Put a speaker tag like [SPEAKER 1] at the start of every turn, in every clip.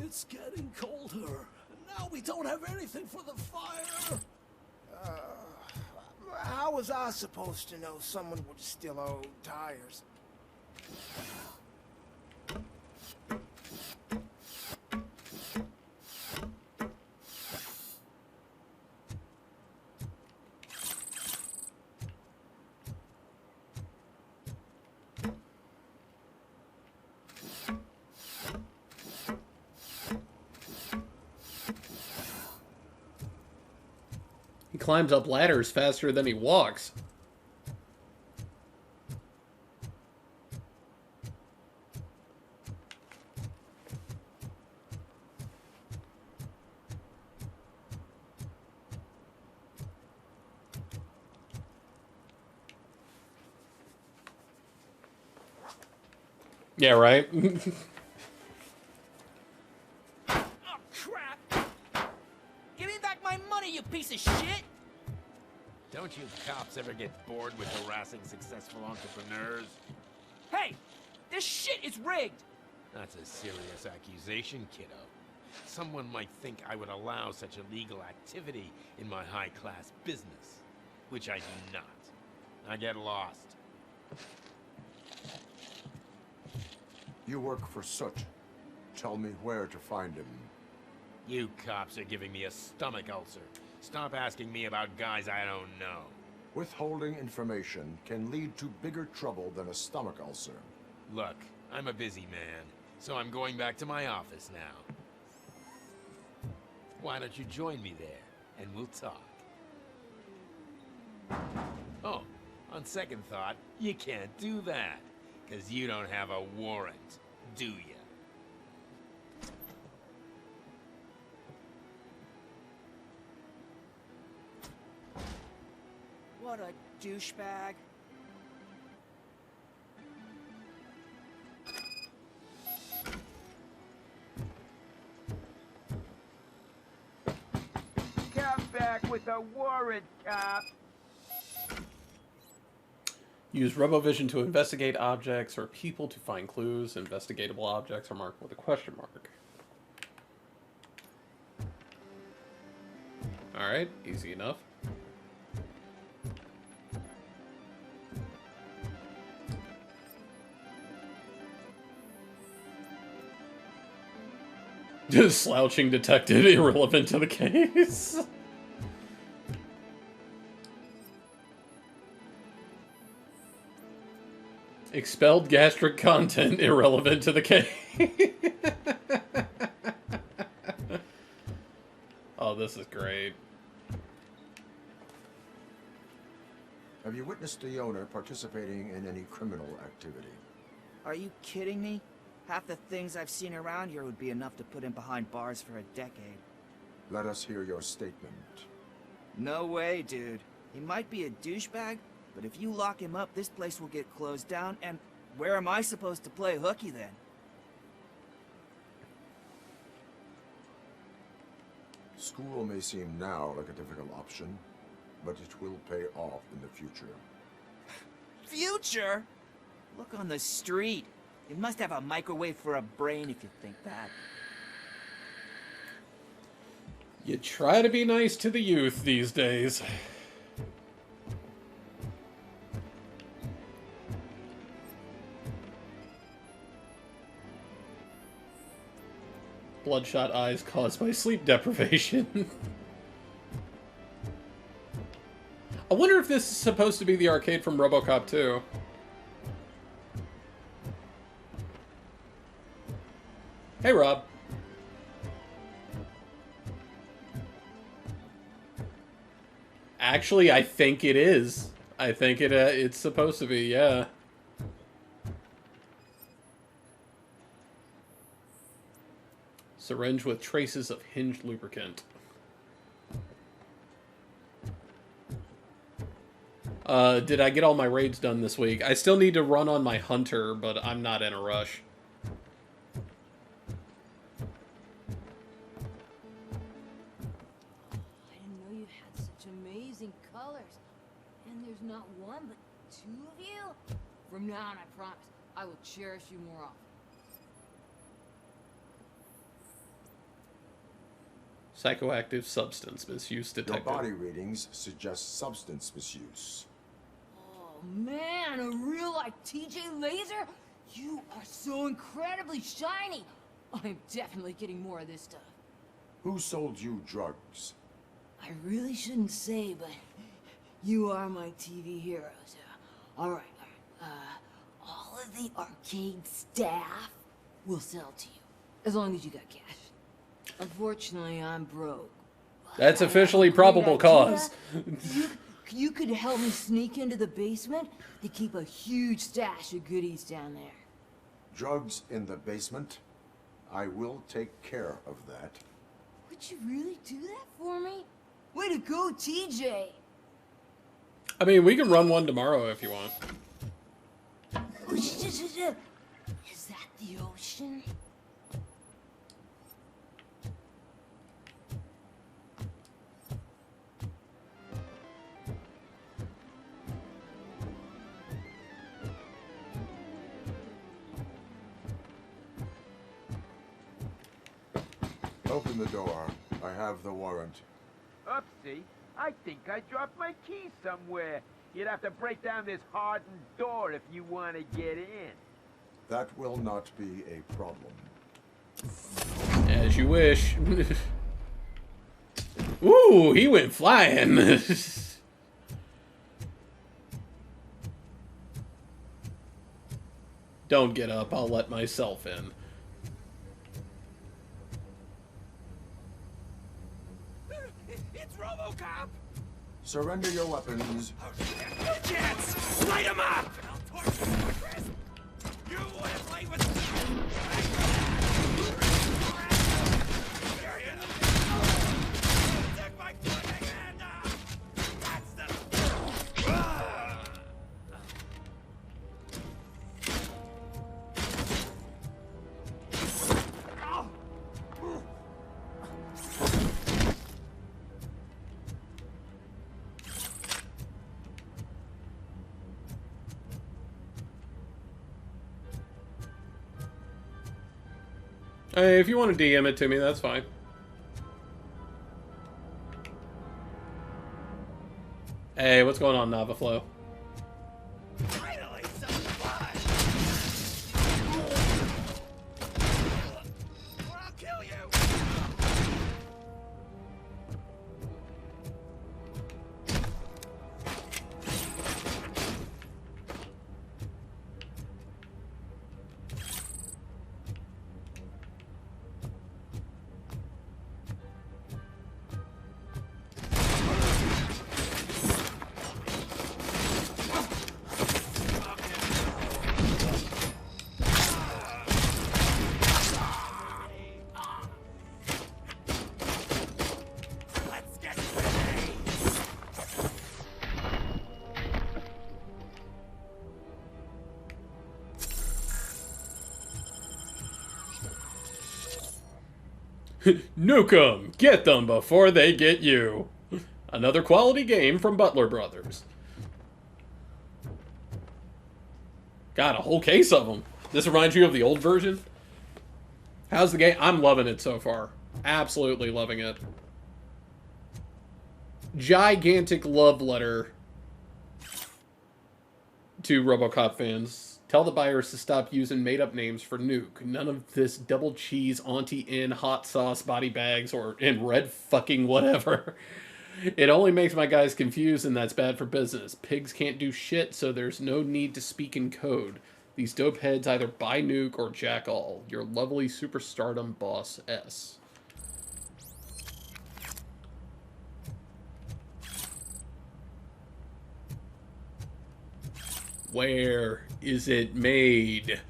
[SPEAKER 1] It's getting colder. Now we don't have anything for the fire.
[SPEAKER 2] How was I supposed to know someone would steal our old tires?
[SPEAKER 3] He climbs up ladders faster than he walks. Yeah, right?
[SPEAKER 4] Oh, crap! Give me back my money, you piece of shit!
[SPEAKER 5] Don't you cops ever get bored with harassing successful entrepreneurs?
[SPEAKER 4] Hey! This shit is rigged!
[SPEAKER 5] That's a serious accusation, kiddo. Someone might think I would allow such illegal activity in my high-class business, which I do not. I get lost.
[SPEAKER 6] You work for Soot. Tell me where to find him.
[SPEAKER 5] You cops are giving me a stomach ulcer. Stop asking me about guys I don't know.
[SPEAKER 6] Withholding information can lead to bigger trouble than a stomach ulcer.
[SPEAKER 5] Look, I'm a busy man, so I'm going back to my office now. Why don't you join me there, and we'll talk. Oh, on second thought, you can't do that. Because you don't have a warrant, do you?
[SPEAKER 4] What a douchebag.
[SPEAKER 2] Come back with a warrant, cop.
[SPEAKER 3] Use RoboVision to investigate objects or people to find clues. Investigatable objects are marked with a question mark. Alright, easy enough. Just slouching detective, irrelevant to the case. Expelled gastric content, irrelevant to the case. Oh, this is great.
[SPEAKER 6] Have you witnessed the owner participating in any criminal activity?
[SPEAKER 4] Are you kidding me? Half the things I've seen around here would be enough to put him behind bars for a decade.
[SPEAKER 6] Let us hear your statement.
[SPEAKER 4] No way, dude. He might be a douchebag, but if you lock him up, this place will get closed down, and where am I supposed to play hooky then?
[SPEAKER 6] School may seem now like a difficult option, but it will pay off in the future.
[SPEAKER 4] Future? Look on the street. You must have a microwave for a brain if you think that.
[SPEAKER 3] You try to be nice to the youth these days. Bloodshot eyes caused by sleep deprivation. I wonder if this is supposed to be the arcade from RoboCop 2. Hey, Rob. Actually, I think it is. I think it's supposed to be, yeah. Syringe with traces of hinged lubricant. Did I get all my raids done this week? I still need to run on my hunter, but I'm not in a rush.
[SPEAKER 7] I didn't know you had such amazing colors. And there's not one, but two of you. From now on, I promise, I will cherish you more often.
[SPEAKER 3] Psychoactive substance misuse
[SPEAKER 6] Your
[SPEAKER 3] detected.
[SPEAKER 6] body readings suggest substance misuse.
[SPEAKER 7] Oh man, a real like TJ laser? You are so incredibly shiny. I'm definitely getting more of this stuff.
[SPEAKER 6] Who sold you drugs?
[SPEAKER 7] I really shouldn't say, but you are my TV heroes. All right. All of the arcade staff will sell to you, as long as you got cash. Unfortunately, I'm broke.
[SPEAKER 3] That's
[SPEAKER 7] I have
[SPEAKER 3] officially
[SPEAKER 7] a great
[SPEAKER 3] probable
[SPEAKER 7] idea.
[SPEAKER 3] cause.
[SPEAKER 7] You could help me sneak into the basement. They keep a huge stash of goodies down there.
[SPEAKER 6] Drugs in the basement? I will take care of that.
[SPEAKER 7] Would you really do that for me? Way to go, TJ!
[SPEAKER 3] I mean, we can run one tomorrow if you want.
[SPEAKER 7] Is that the ocean?
[SPEAKER 6] Open the door. I have the warrant.
[SPEAKER 5] Oopsie. I think I dropped my keys somewhere. You'd have to break down this hardened door if you want to get in.
[SPEAKER 6] That will not be a problem.
[SPEAKER 3] As you wish. Ooh, he went flying. Don't get up. I'll let myself in.
[SPEAKER 1] It's RoboCop!
[SPEAKER 6] Surrender your weapons.
[SPEAKER 1] Jets! Light him up! I'll torture you for Chris! You wanna play with... Take my fucking hand off! That's the...
[SPEAKER 3] Hey, if you want to DM it to me, that's fine. Hey, what's going on, Navaflow?
[SPEAKER 1] Finally, some fun! Or I'll kill you! Let's get ready!
[SPEAKER 3] Nuke 'em! Get them before they get you! Another quality game from Butler Brothers. Got a whole case of them. This reminds you of the old version? How's the game? I'm loving it so far. Absolutely loving it. Gigantic love letter to RoboCop fans. Tell the buyers to stop using made-up names for Nuke. None of this double cheese, Auntie in, hot sauce, body bags, or in red fucking whatever. It only makes my guys confused, and that's bad for business. Pigs can't do shit, so there's no need to speak in code. These dope heads either buy Nuke or jack all. Your lovely superstardom boss S. Where is it made?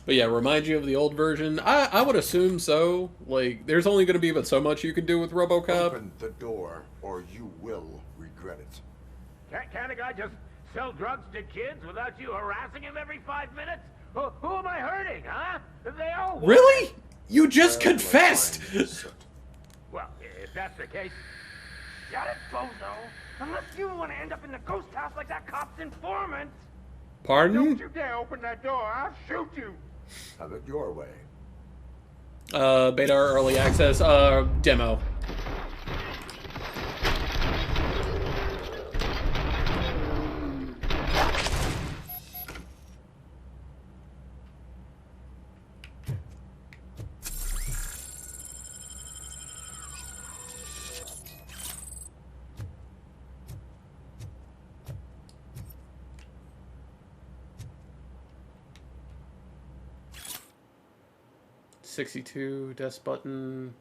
[SPEAKER 3] But yeah, remind you of the old version? I would assume so. Like, there's only going to be but so much you can do with RoboCop.
[SPEAKER 6] Open the door, or you will regret it.
[SPEAKER 5] Can't a guy just sell drugs to kids without you harassing him every 5 minutes? Who am I hurting, huh? They all want
[SPEAKER 3] Really? You just
[SPEAKER 6] Well,
[SPEAKER 3] confessed!
[SPEAKER 6] let's find this.
[SPEAKER 5] Well, if that's the case,
[SPEAKER 1] Got it, bozo. Unless you want to end up in the ghost house like that cop's informant.
[SPEAKER 3] Pardon?
[SPEAKER 1] Don't you dare open that door. I'll shoot you.
[SPEAKER 6] Have it your way.
[SPEAKER 3] Beta or early access, demo. $62 desk button,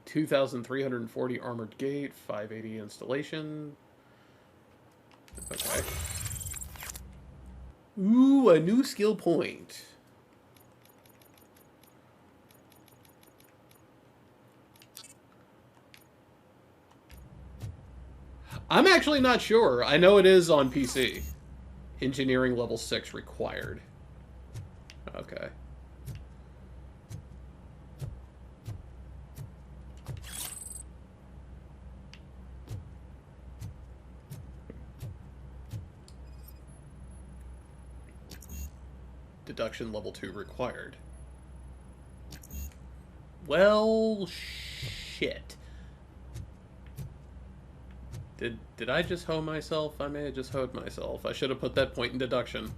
[SPEAKER 3] 2,340 armored gate, 580 installation. Okay. Ooh, a new skill point. I'm actually not sure. I know it is on PC. Engineering level 6 required. Okay. Deduction level 2 required. Well, shit. Did I just hoe myself? I may have just hoed myself. I should have put that point in deduction.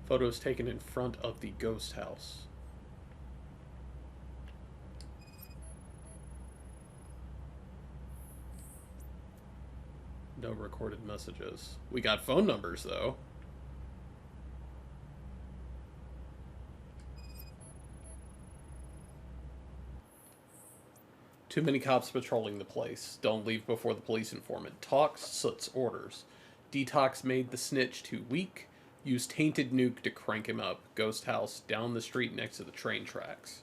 [SPEAKER 3] Photos taken in front of the ghost house. No recorded messages. We got phone numbers, though. Too many cops patrolling the place. Don't leave before the police informant talks. Soot's orders. Detox made the snitch too weak. Use tainted nuke to crank him up. Ghost house down the street next to the train tracks.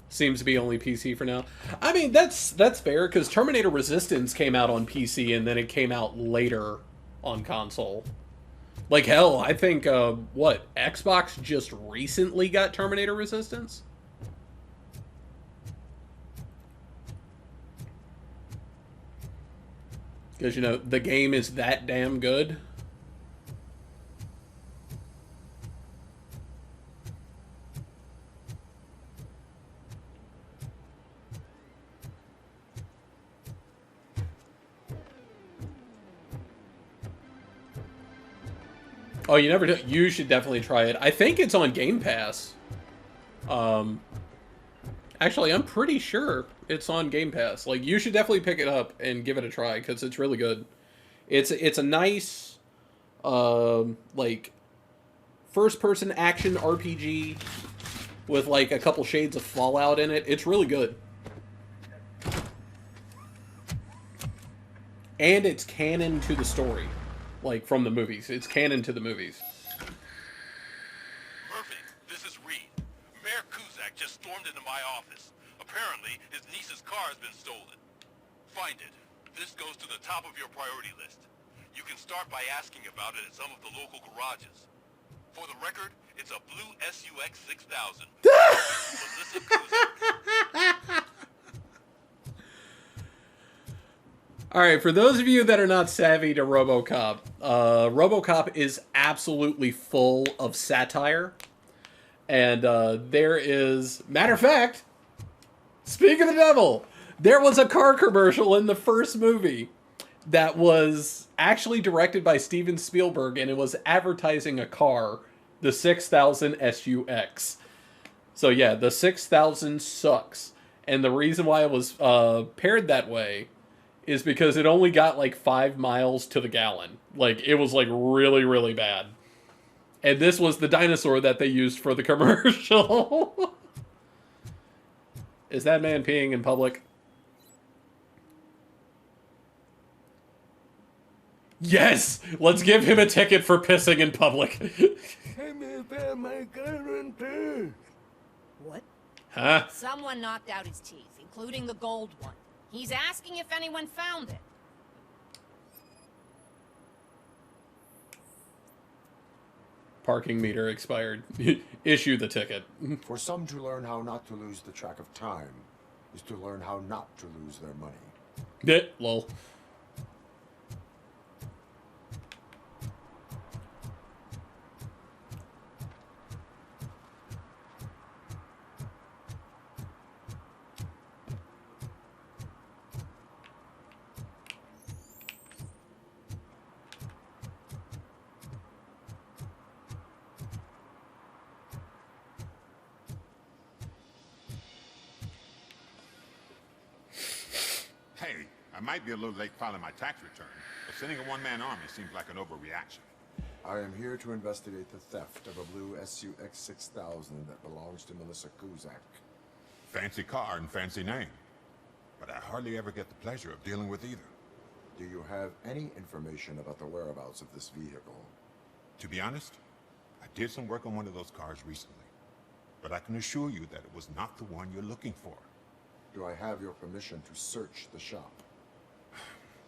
[SPEAKER 3] Seems to be only PC for now. I mean, that's fair, because Terminator Resistance came out on PC and then it came out later on console. Like, hell, I think, what, Xbox just recently got Terminator Resistance? Because, you know, the game is that damn good. Oh, you never do. You should definitely try it. I think it's on Game Pass. Actually, I'm pretty sure it's on Game Pass. Like, you should definitely pick it up and give it a try, because it's really good. It's a nice, like, first-person action RPG with, like, a couple shades of Fallout in it. It's really good. And it's canon to the story. Like, from the movies. It's canon to the movies.
[SPEAKER 8] Perfect. This is Reed. Mayor Kuzak just stormed into my office. Apparently, his niece's car has been stolen. Find it. This goes to the top of your priority list. You can start by asking about it at some of the local garages. For the record, it's a blue SUX 6000. Melissa Kuzak.
[SPEAKER 3] Alright, for those of you that are not savvy to RoboCop, RoboCop is absolutely full of satire. And there is... Matter of fact, speak of the devil, there was a car commercial in the first movie that was actually directed by Steven Spielberg, and it was advertising a car, the 6000 SUX. So yeah, the 6000 sucks. And the reason why it was paired that way is because it only got like 5 miles to the gallon. Like, it was like really, really bad. And this was the dinosaur that they used for the commercial. Is that man peeing in public? Yes! Let's give him a ticket for pissing in public.
[SPEAKER 7] What?
[SPEAKER 3] Huh?
[SPEAKER 9] Someone knocked out his teeth, including the gold one. He's asking if anyone found it.
[SPEAKER 3] Parking meter expired. Issue the ticket.
[SPEAKER 6] For some to learn how not to lose the track of time is to learn how not to lose their money.
[SPEAKER 3] Lol.
[SPEAKER 10] Hey, I might be a little late filing my tax return, but sending a one-man army seems like an overreaction.
[SPEAKER 6] I am here to investigate the theft of a blue SUX 6000 that belongs to Melissa Kuzak.
[SPEAKER 10] Fancy car and fancy name. But I hardly ever get the pleasure of dealing with either.
[SPEAKER 6] Do you have any information about the whereabouts of this vehicle?
[SPEAKER 10] To be honest, I did some work on one of those cars recently. But I can assure you that it was not the one you're looking for.
[SPEAKER 6] Do I have your permission to search the shop?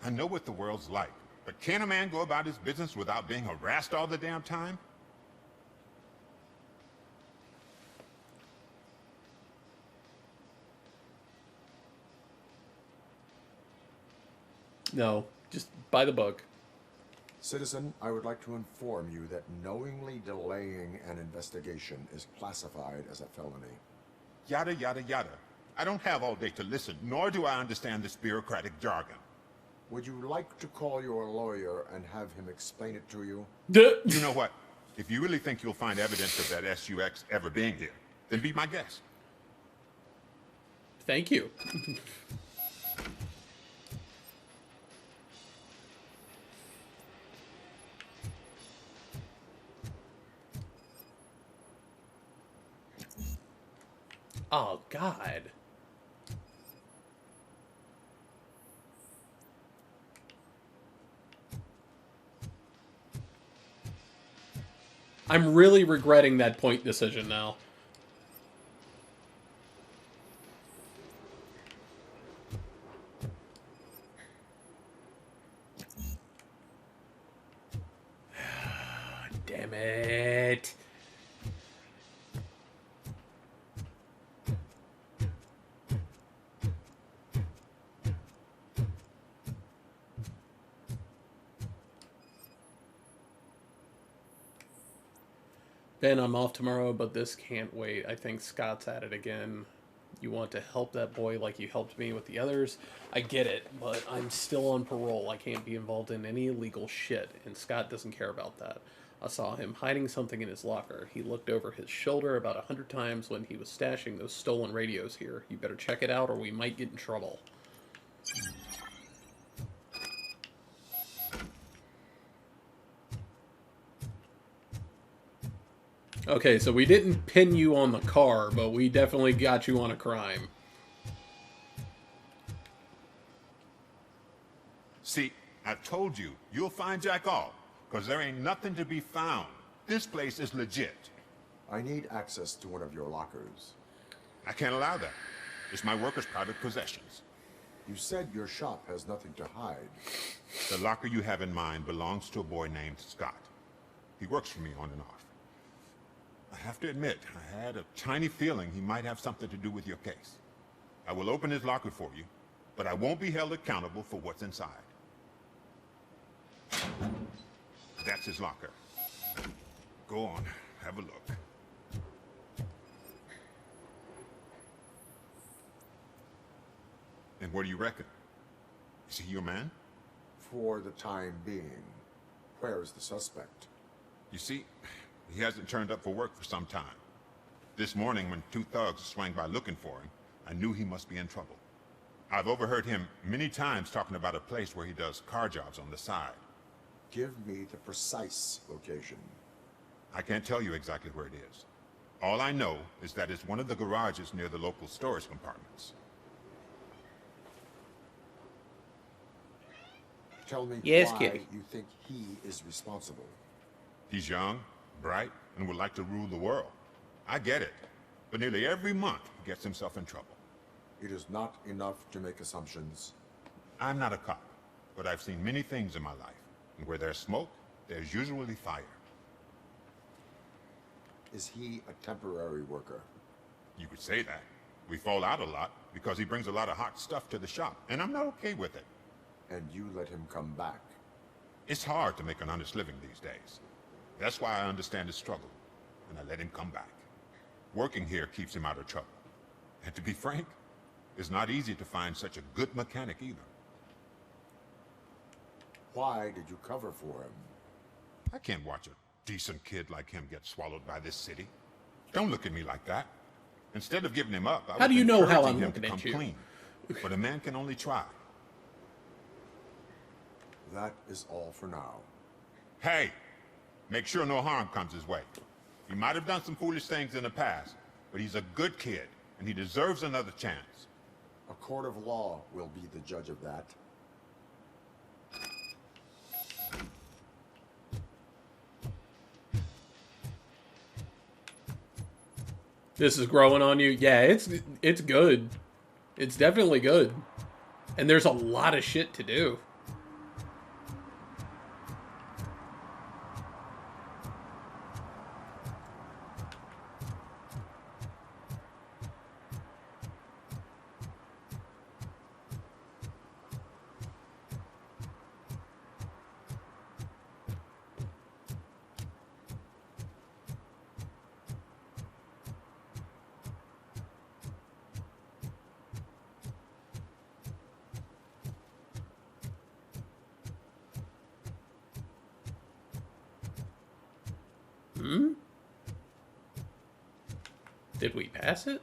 [SPEAKER 10] I know what the world's like, but can a man go about his business without being harassed all the damn time?
[SPEAKER 3] No, just buy the book.
[SPEAKER 6] Citizen, I would like to inform you that knowingly delaying an investigation is classified as a felony.
[SPEAKER 10] Yada, yada, yada. I don't have all day to listen, nor do I understand this bureaucratic jargon.
[SPEAKER 6] Would you like to call your lawyer and have him explain it to you?
[SPEAKER 10] You know what? If you really think you'll find evidence of that SUX ever being here, then be my guest.
[SPEAKER 3] Thank you. Oh, God. I'm really regretting that point decision now. Damn it. Ben, I'm off tomorrow, but this can't wait. I think Scott's at it again. You want to help that boy like you helped me with the others. I get it, but I'm still on parole. I can't be involved in any illegal shit, and Scott doesn't care about that. I saw him hiding something in his locker. He looked over his shoulder about 100 times when he was stashing those stolen radios here. You better check it out or we might get in trouble. Okay, so we didn't pin you on the car, but we definitely got you on a crime.
[SPEAKER 10] See, I told you, you'll find Jack all, because there ain't nothing to be found. This place is legit.
[SPEAKER 6] I need access to one of your lockers.
[SPEAKER 10] I can't allow that. It's my workers' private possessions.
[SPEAKER 6] You said your shop has nothing to hide.
[SPEAKER 10] The locker you have in mind belongs to a boy named Scott. He works for me on and off. I have to admit, I had a tiny feeling he might have something to do with your case. I will open his locker for you, but I won't be held accountable for what's inside. That's his locker. Go on, have a look. And what do you reckon? Is he your man?
[SPEAKER 6] For the time being. Where is the suspect?
[SPEAKER 10] You see, he hasn't turned up for work for some time. This morning, when two thugs swang by looking for him, I knew he must be in trouble. I've overheard him many times talking about a place where he does car jobs on the side.
[SPEAKER 6] Give me the precise location.
[SPEAKER 10] I can't tell you exactly where it is. All I know is that it's one of the garages near the local storage compartments.
[SPEAKER 6] Tell me
[SPEAKER 3] Yes,
[SPEAKER 6] why
[SPEAKER 3] Kitty.
[SPEAKER 6] you think he is responsible.
[SPEAKER 10] He's young, bright, and would like to rule the world. I get it. But nearly every month, he gets himself in trouble.
[SPEAKER 6] It is not enough to make assumptions.
[SPEAKER 10] I'm not a cop, but I've seen many things in my life. And where there's smoke, there's usually fire.
[SPEAKER 6] Is he a temporary worker?
[SPEAKER 10] You could say that. We fall out a lot because he brings a lot of hot stuff to the shop, and I'm not okay with it.
[SPEAKER 6] And you let him come back?
[SPEAKER 10] It's hard to make an honest living these days. That's why I understand his struggle, and I let him come back. Working here keeps him out of trouble. And to be frank, it's not easy to find such a good mechanic either.
[SPEAKER 6] Why did you cover for him?
[SPEAKER 10] I can't watch a decent kid like him get swallowed by this city. Don't look at me like that. Instead of giving him up, I
[SPEAKER 3] How do you
[SPEAKER 10] was
[SPEAKER 3] know how
[SPEAKER 10] encouraging
[SPEAKER 3] I'm
[SPEAKER 10] him
[SPEAKER 3] looking
[SPEAKER 10] to
[SPEAKER 3] at
[SPEAKER 10] come
[SPEAKER 3] you?
[SPEAKER 10] clean. But a man can only try.
[SPEAKER 6] That is all for now.
[SPEAKER 10] Hey, make sure no harm comes his way. He might have done some foolish things in the past, but he's a good kid, and he deserves another chance.
[SPEAKER 6] A court of law will be the judge of that.
[SPEAKER 3] This is growing on you. Yeah, it's good. It's definitely good. And there's a lot of shit to do. Did we pass it?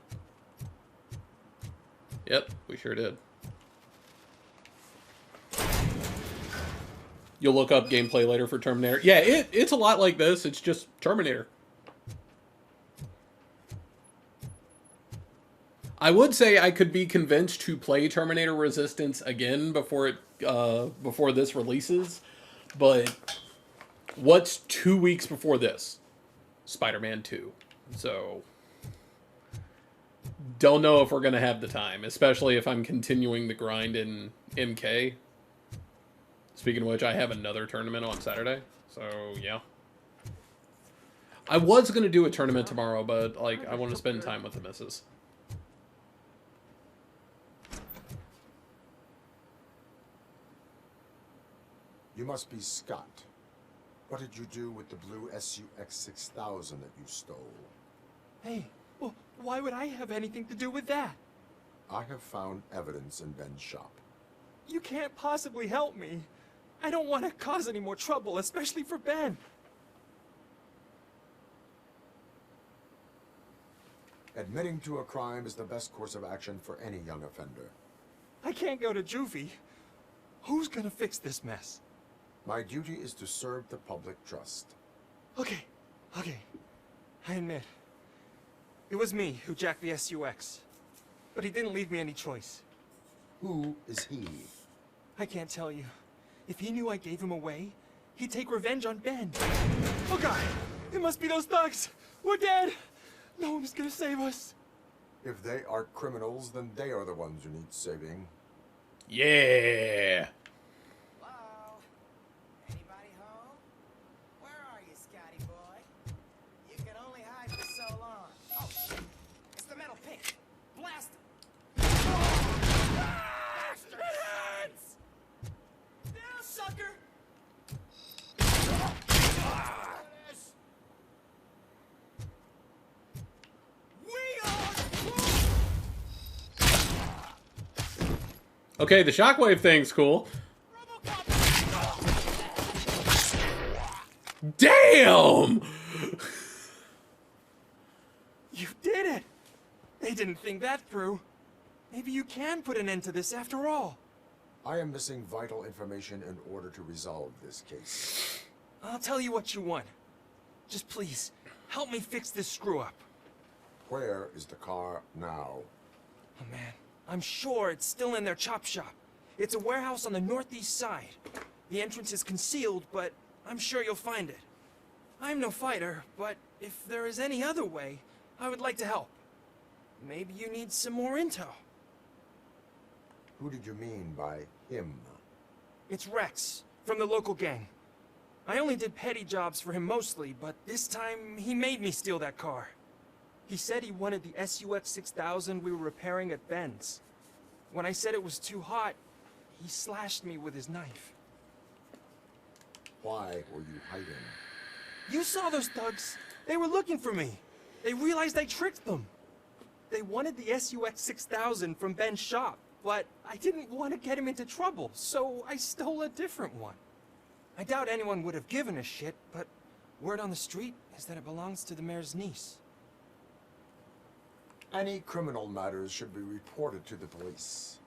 [SPEAKER 3] Yep, we sure did. You'll look up gameplay later for Terminator. Yeah, it's a lot like this. It's just Terminator. I would say I could be convinced to play Terminator Resistance again before this releases, but what's 2 weeks before this? Spider-Man 2. So don't know if we're gonna have the time, especially if I'm continuing the grind in MK. Speaking of which, I have another tournament on Saturday, so yeah. I was gonna do a tournament tomorrow, but like I want to spend time with the missus.
[SPEAKER 6] You must be Scott. What did you do with the blue SUX 6000 that you stole?
[SPEAKER 1] Hey, well, why would I have anything to do with that?
[SPEAKER 6] I have found evidence in Ben's shop.
[SPEAKER 1] You can't possibly help me. I don't want to cause any more trouble, especially for Ben.
[SPEAKER 6] Admitting to a crime is the best course of action for any young offender.
[SPEAKER 1] I can't go to juvie. Who's gonna fix this mess?
[SPEAKER 6] My duty is to serve the public trust.
[SPEAKER 1] Okay. I admit. It was me who jacked the SUX. But he didn't leave me any choice.
[SPEAKER 6] Who is he?
[SPEAKER 1] I can't tell you. If he knew I gave him away, he'd take revenge on Ben. Oh God! It must be those thugs! We're dead! No one's gonna save us.
[SPEAKER 6] If they are criminals, then they are the ones who need saving.
[SPEAKER 3] Yeah.
[SPEAKER 2] Hello? Anybody home? Where are you, Scotty boy? You can only hide for so long. Oh, it's the metal pig. Blast him!
[SPEAKER 1] Bastards! Now, sucker!
[SPEAKER 3] Okay, the shockwave thing's cool. Damn!
[SPEAKER 1] You did it! They didn't think that through. Maybe you can put an end to this after all.
[SPEAKER 6] I am missing vital information in order to resolve this case.
[SPEAKER 1] I'll tell you what you want. Just please, help me fix this screw-up.
[SPEAKER 6] Where is the car now?
[SPEAKER 1] Oh man, I'm sure it's still in their chop shop. It's a warehouse on the northeast side. The entrance is concealed, but I'm sure you'll find it. I'm no fighter, but if there is any other way, I would like to help. Maybe you need some more intel.
[SPEAKER 6] Who did you mean by him?
[SPEAKER 1] It's Rex, from the local gang. I only did petty jobs for him mostly, but this time he made me steal that car. He said he wanted the SUX 6000 we were repairing at Ben's. When I said it was too hot, he slashed me with his knife.
[SPEAKER 6] Why were you hiding?
[SPEAKER 1] You saw those thugs. They were looking for me. They realized I tricked them. They wanted the SUX 6000 from Ben's shop, but I didn't want to get him into trouble, so I stole a different one. I doubt anyone would have given a shit, but word on the street is that it belongs to the mayor's niece.
[SPEAKER 6] Any criminal matters should be reported to the police.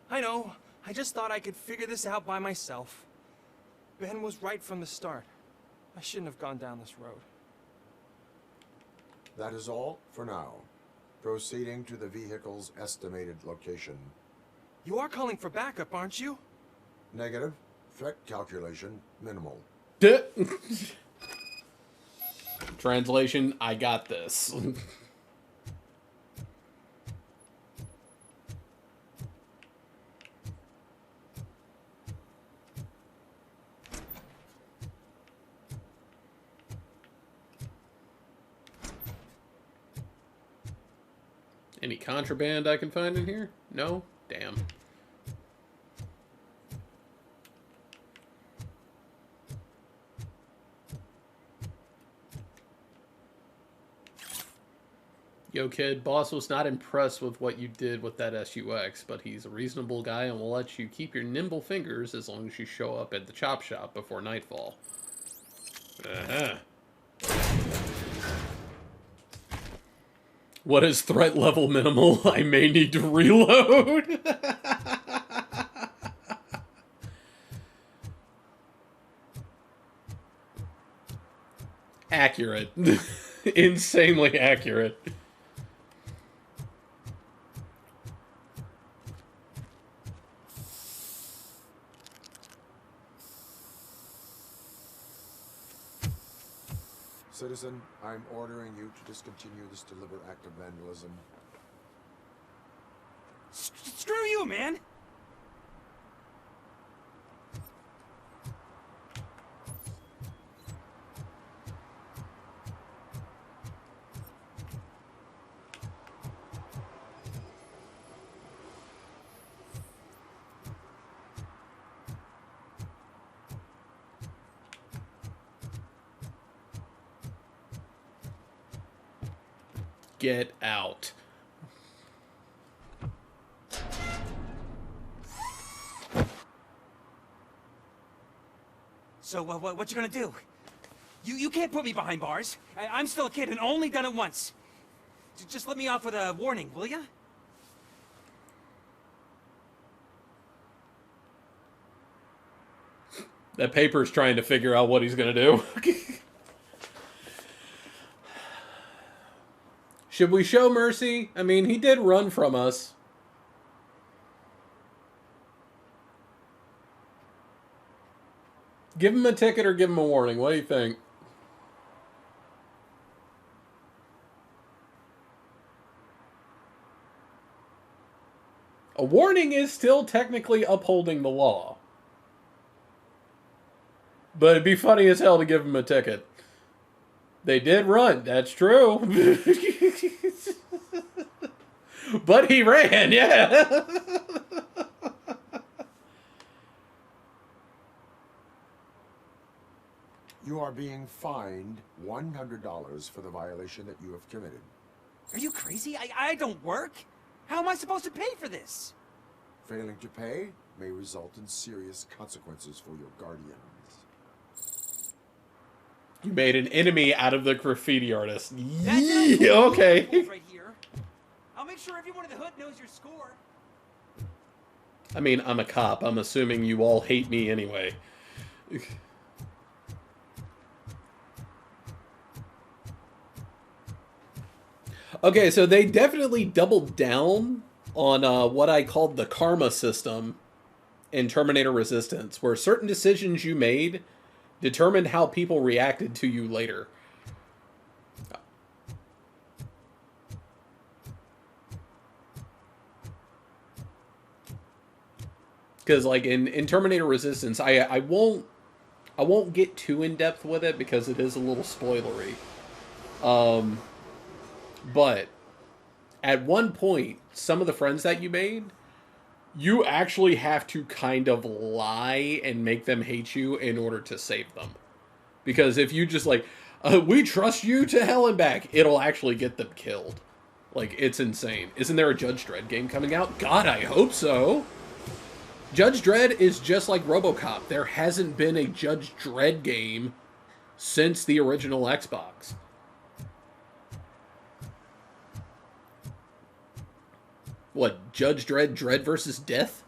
[SPEAKER 1] I know. I just thought I could figure this out by myself. Ben was right from the start. I shouldn't have gone down this road.
[SPEAKER 6] That is all for now. Proceeding to the vehicle's estimated location.
[SPEAKER 1] You are calling for backup, aren't you?
[SPEAKER 6] Negative. Threat calculation minimal.
[SPEAKER 3] Translation, I got this. Any contraband I can find in here? No? Damn. Yo, kid, boss was not impressed with what you did with that SUX, but he's a reasonable guy and will let you keep your nimble fingers as long as you show up at the chop shop before nightfall. Uh-huh. What is threat level minimal? I may need to reload. Accurate. Insanely accurate.
[SPEAKER 6] Citizen, I'm ordering you to discontinue this deliberate act of vandalism.
[SPEAKER 2] Screw you, man!
[SPEAKER 3] Get out.
[SPEAKER 2] So, what you gonna do? You can't put me behind bars. I'm still a kid and only done it once. Just let me off with a warning, will ya?
[SPEAKER 3] That paper's trying to figure out what he's gonna do. Should we show mercy? I mean, he did run from us. Give him a ticket or give him a warning. What do you think? A warning is still technically upholding the law. But it'd be funny as hell to give him a ticket. They did run, that's true. But he ran, yeah.
[SPEAKER 6] You are being fined $100 for the violation that you have committed.
[SPEAKER 2] Are you crazy? I don't work. How am I supposed to pay for this?
[SPEAKER 6] Failing to pay may result in serious consequences for your guardians.
[SPEAKER 3] You made an enemy out of the graffiti artist.
[SPEAKER 2] That's
[SPEAKER 3] Yeah, okay.
[SPEAKER 2] right here. I'll make sure everyone in the hood knows your score.
[SPEAKER 3] I mean, I'm a cop. I'm assuming you all hate me anyway. Okay, so they definitely doubled down on what I called the karma system in Terminator Resistance, where certain decisions you made determined how people reacted to you later. Because, like, in Terminator Resistance, I won't get too in-depth with it because it is a little spoilery. But at one point, some of the friends that you made, you actually have to kind of lie and make them hate you in order to save them. Because if you just, like, we trust you to hell and back, it'll actually get them killed. Like, it's insane. Isn't there a Judge Dredd game coming out? God, I hope so! Judge Dredd is just like RoboCop. There hasn't been a Judge Dredd game since the original Xbox. What, Judge Dredd, Dredd versus Death?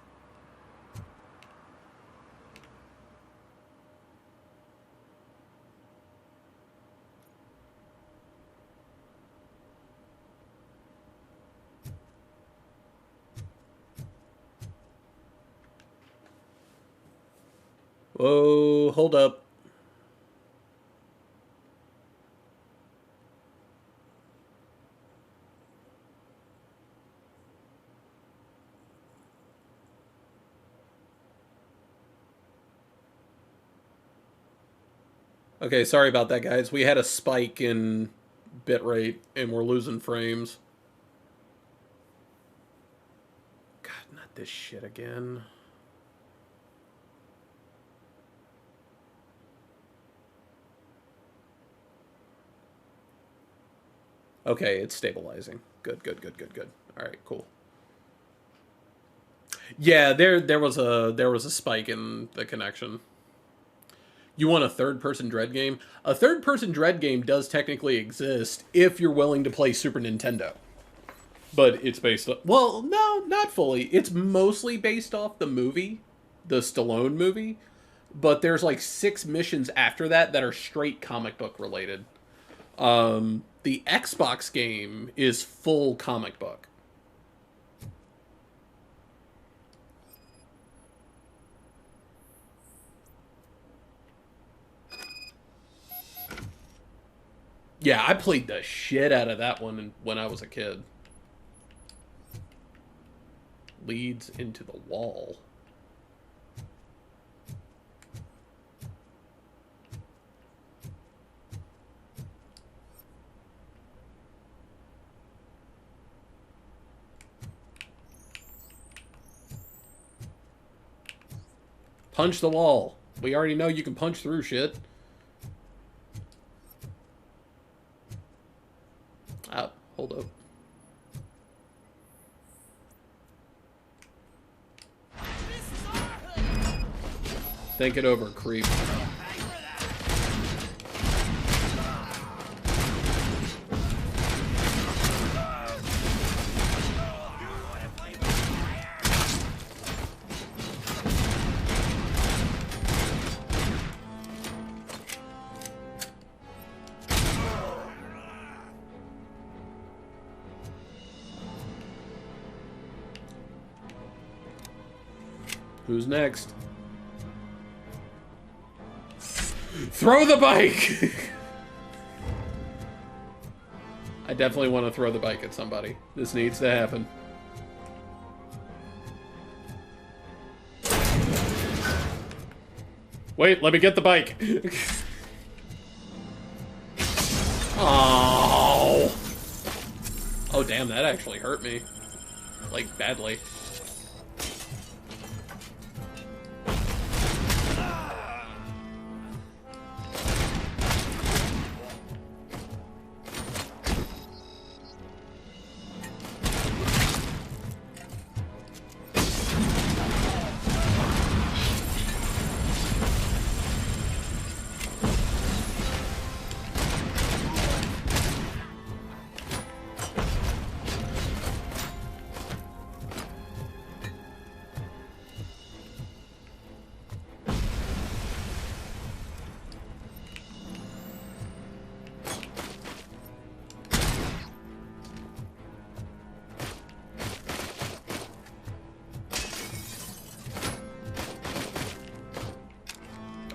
[SPEAKER 3] Whoa, hold up. Okay, sorry about that, guys. We had a spike in bitrate, and we're losing frames. God, not this shit again. Okay, it's stabilizing. Good, good, good, good, good. All right, cool. Yeah, there was a spike in the connection. You want a third-person Dread game? A third-person Dread game does technically exist if you're willing to play Super Nintendo. But it's based on... Well, no, not fully. It's mostly based off the movie, the Stallone movie. But there's like 6 missions after that that are straight comic book related. The Xbox game is full comic book. Yeah, I played the shit out of that one when I was a kid. Leads into the wall. Punch the wall. We already know you can punch through shit. Ah, hold up. Think it over, creep. Who's next? Throw the bike! I definitely want to throw the bike at somebody. This needs to happen. Wait, let me get the bike. Oh. Oh, damn, that actually hurt me. Like, badly.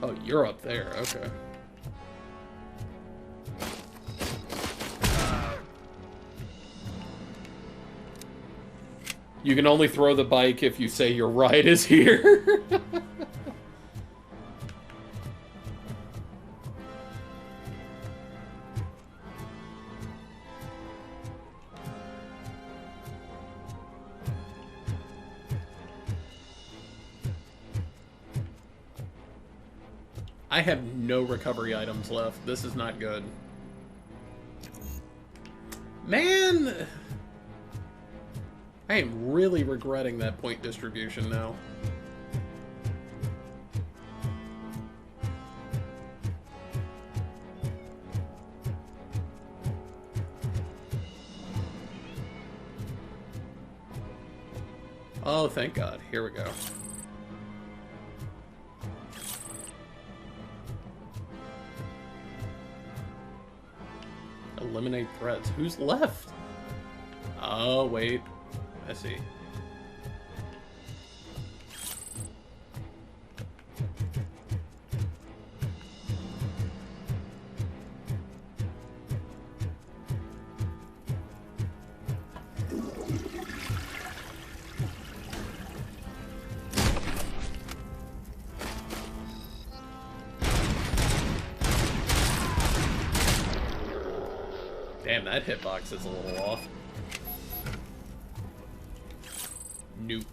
[SPEAKER 3] Oh, you're up there. Okay. You can only throw the bike if you say your ride is here. I have no recovery items left. This is not good. Man! I am really regretting that point distribution now. Oh, thank God. Here we go. Eliminate threats. Who's left? Oh, wait. I see. Damn, that hitbox is a little off. Nuke.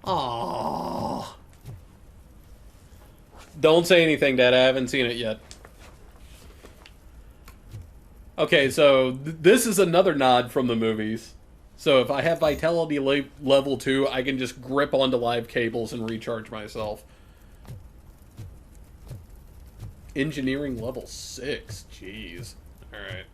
[SPEAKER 3] Aww. Don't say anything, Dad. I haven't seen it yet. Okay, so this is another nod from the movies. So if I have Vitality level 2, I can just grip onto live cables and recharge myself. Engineering level 6. Jeez. Alright.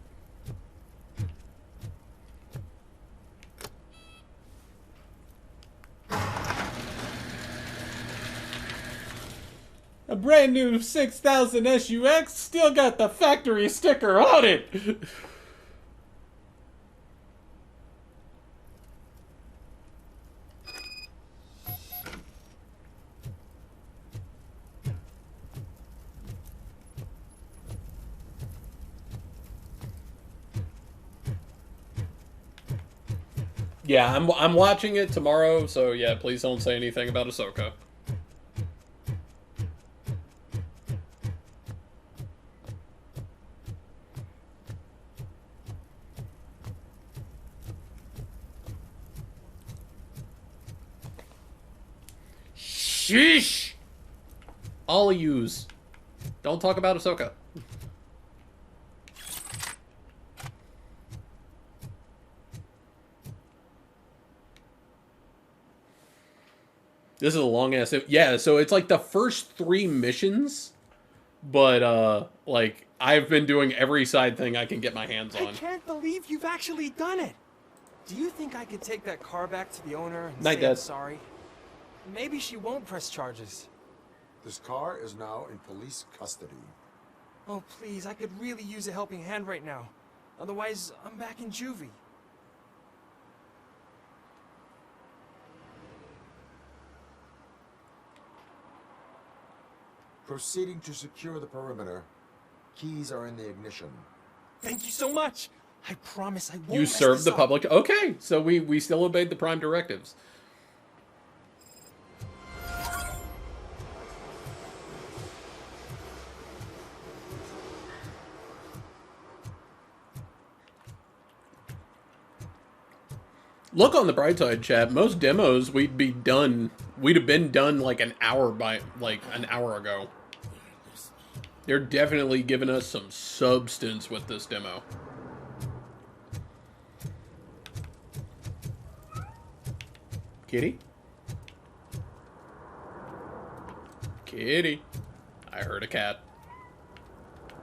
[SPEAKER 3] A brand new 6000 SUX still got the factory sticker on it. Yeah, I'm watching it tomorrow, so yeah, please don't say anything about Ahsoka. Sheesh! All of yous. Don't talk about Ahsoka. This is a long ass. Yeah, so it's like the first 3 missions, but like I've been doing every side thing I can get my hands on.
[SPEAKER 1] I can't believe you've actually done it. Do you think I could take that car back to the owner and
[SPEAKER 3] Night,
[SPEAKER 1] say I'm
[SPEAKER 3] Dad.
[SPEAKER 1] sorry? Maybe she won't press charges.
[SPEAKER 6] This car is now in police custody.
[SPEAKER 1] Oh, please, I could really use a helping hand right now. Otherwise, I'm back in juvie.
[SPEAKER 6] Proceeding to secure the perimeter. Keys are in the ignition.
[SPEAKER 1] Thank you so much. I promise I won't
[SPEAKER 3] You
[SPEAKER 1] mess
[SPEAKER 3] served
[SPEAKER 1] this
[SPEAKER 3] the
[SPEAKER 1] up.
[SPEAKER 3] public. Okay, so we still obeyed the Prime directives. Look on the bright side, chat. Most demos we'd have been done like an hour ago. They're definitely giving us some substance with this demo. Kitty? Kitty. I heard a cat.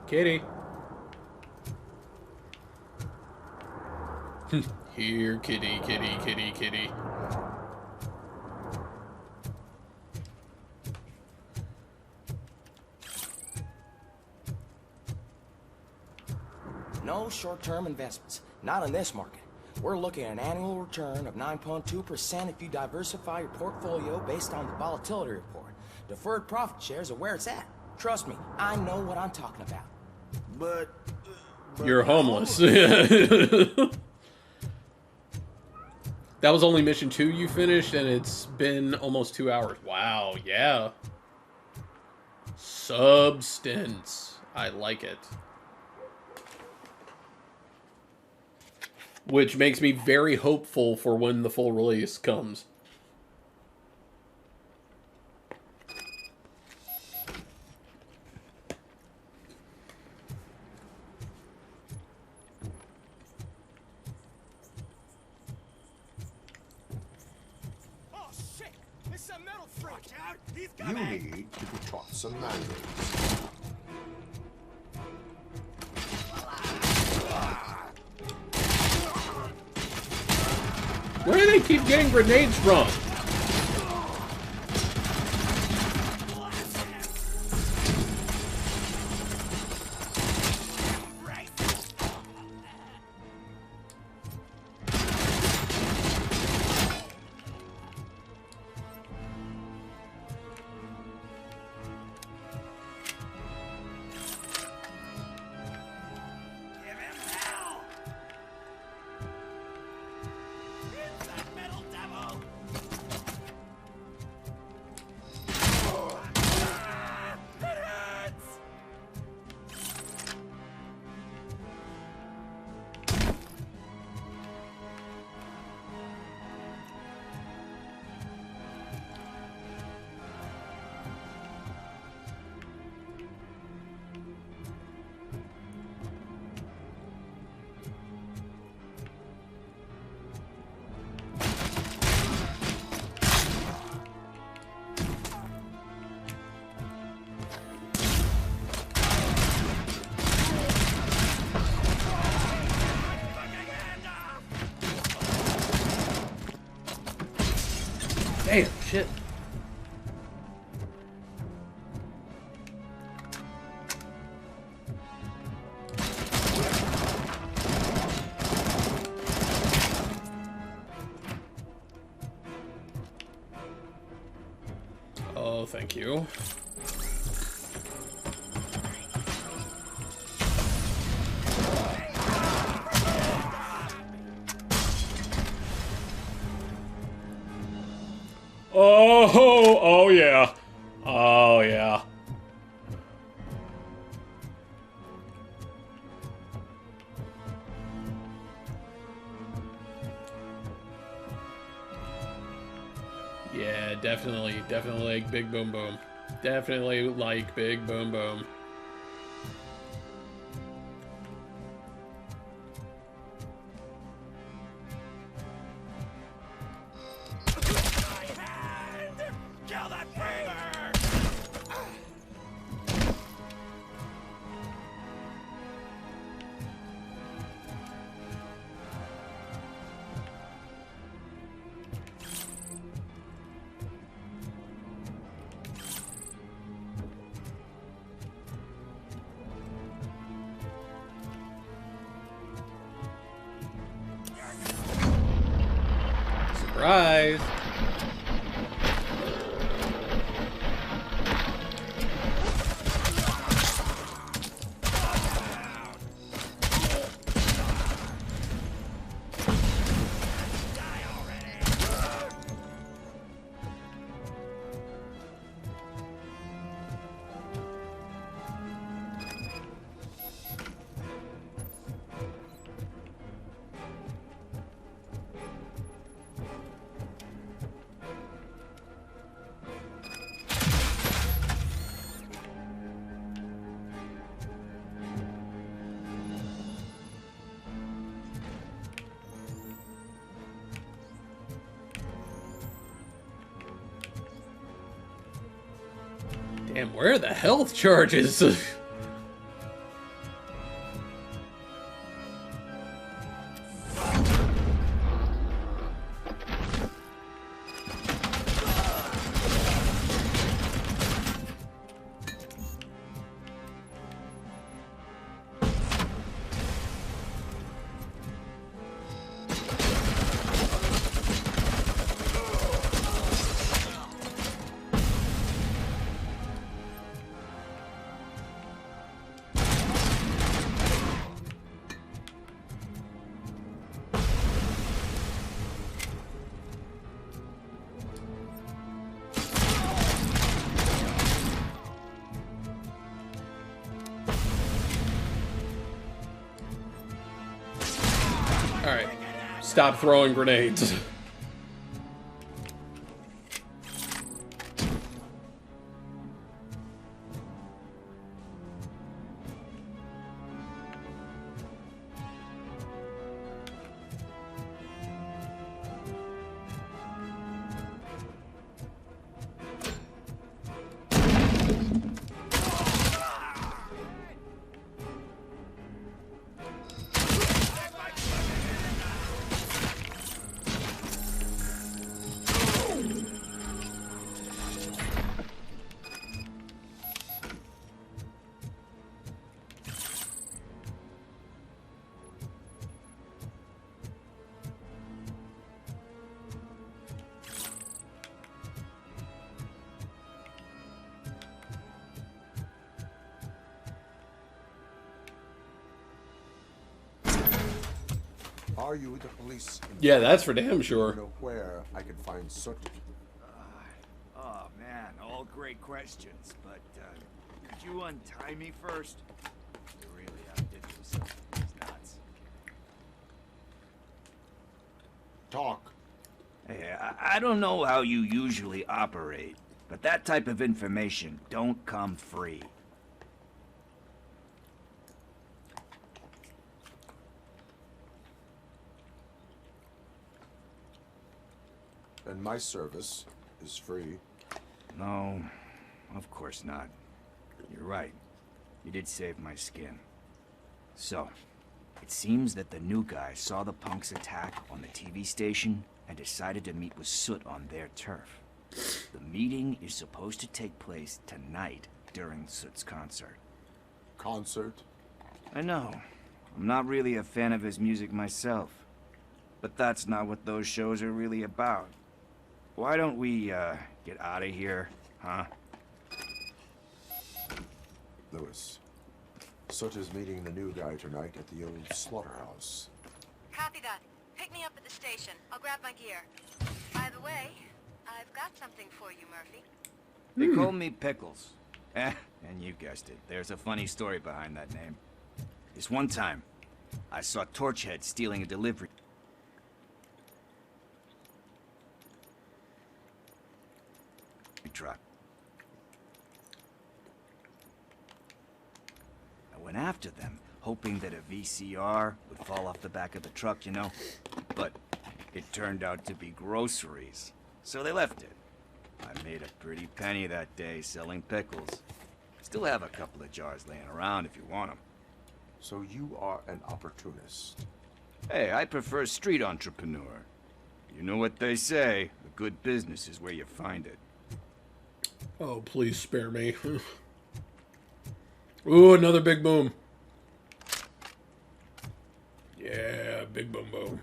[SPEAKER 3] Kitty. Here, kitty, kitty, kitty, kitty.
[SPEAKER 2] No short-term investments. Not in this market. We're looking at an annual return of 9.2% if you diversify your portfolio based on the volatility report. Deferred profit shares are where it's at. Trust me, I know what I'm talking about. But
[SPEAKER 3] You're homeless. That was only mission 2 you finished, and it's been almost 2 hours. Wow, yeah. Substance. I like it. Which makes me very hopeful for when the full release comes.
[SPEAKER 2] oh shit! It's a metal freak! Watch out! He's
[SPEAKER 6] You
[SPEAKER 2] coming!
[SPEAKER 6] need to be taught some manners.
[SPEAKER 3] Where do they keep getting grenades from?
[SPEAKER 2] Give him hell! It's that metal devil! It hurts!
[SPEAKER 3] Damn, shit. Oh, thank you. Oh yeah. Oh yeah. Yeah, definitely like Big Boom Boom. Definitely like Big Boom Boom.
[SPEAKER 2] Kill that breeder!
[SPEAKER 3] Surprise! Damn, where are the health charges? Stop throwing grenades.
[SPEAKER 6] Are you the police?
[SPEAKER 3] Yeah, that's for damn sure.
[SPEAKER 6] Do you know where I can find Soot?
[SPEAKER 4] Oh man, all great questions, but could you untie me first? You really outdid yourself with these knots.
[SPEAKER 6] Talk.
[SPEAKER 4] Hey, I don't know how you usually operate, but that type of information don't come free.
[SPEAKER 6] And my service is free.
[SPEAKER 4] No, of course not. You're right. You did save my skin. So, it seems that the new guy saw the punks attack on the TV station and decided to meet with Soot on their turf. The meeting is supposed to take place tonight during Soot's concert.
[SPEAKER 6] Concert?
[SPEAKER 4] I know. I'm not really a fan of his music myself. But that's not what those shows are really about. Why don't we, get out of here, huh?
[SPEAKER 6] Lewis, Soot is meeting the new guy tonight at the old slaughterhouse.
[SPEAKER 11] Copy that. Pick me up at the station. I'll grab my gear. By the way, I've got something for you, Murphy.
[SPEAKER 4] They call me Pickles. And you guessed it. There's a funny story behind that name. This one time, I saw Torchhead stealing a delivery truck. I went after them, hoping that a VCR would fall off the back of the truck, you know? But it turned out to be groceries, so they left it. I made a pretty penny that day selling pickles. Still have a couple of jars laying around if you want them.
[SPEAKER 6] So you are an opportunist.
[SPEAKER 4] Hey, I prefer street entrepreneur. You know what they say, a good business is where you find it.
[SPEAKER 3] Oh, please spare me. Ooh, another big boom. Yeah, big boom boom.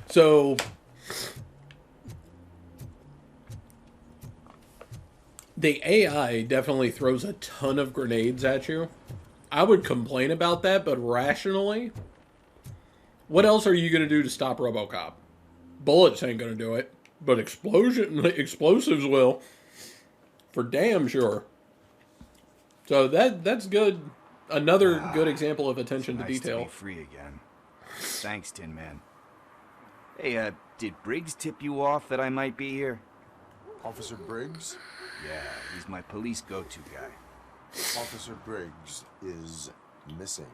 [SPEAKER 3] So, the AI definitely throws a ton of grenades at you. I would complain about that, but rationally, what else are you going to do to stop RoboCop? Bullets ain't going to do it, but explosives will. For damn sure. So that's good. Another good example of attention to
[SPEAKER 4] Nice
[SPEAKER 3] detail.
[SPEAKER 4] To be free again. Thanks, Tin Man. Hey, did Briggs tip you off that I might be here?
[SPEAKER 6] Officer Briggs?
[SPEAKER 4] Yeah, he's my police go-to guy.
[SPEAKER 6] Officer Briggs is missing.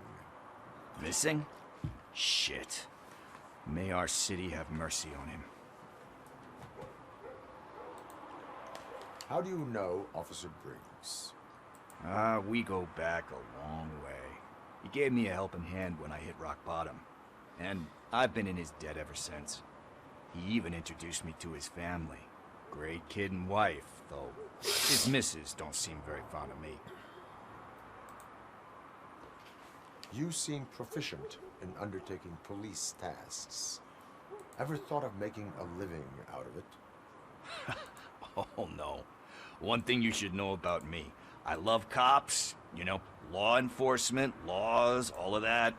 [SPEAKER 4] Missing? Shit. May our city have mercy on him.
[SPEAKER 6] How do you know Officer Briggs?
[SPEAKER 4] We go back a long way. He gave me a helping hand when I hit rock bottom. And I've been in his debt ever since. He even introduced me to his family. Great kid and wife, though his missus don't seem very fond of me.
[SPEAKER 6] You seem proficient in undertaking police tasks. Ever thought of making a living out of it?
[SPEAKER 4] One thing you should know about me. I love cops, you know, law enforcement, laws, all of that.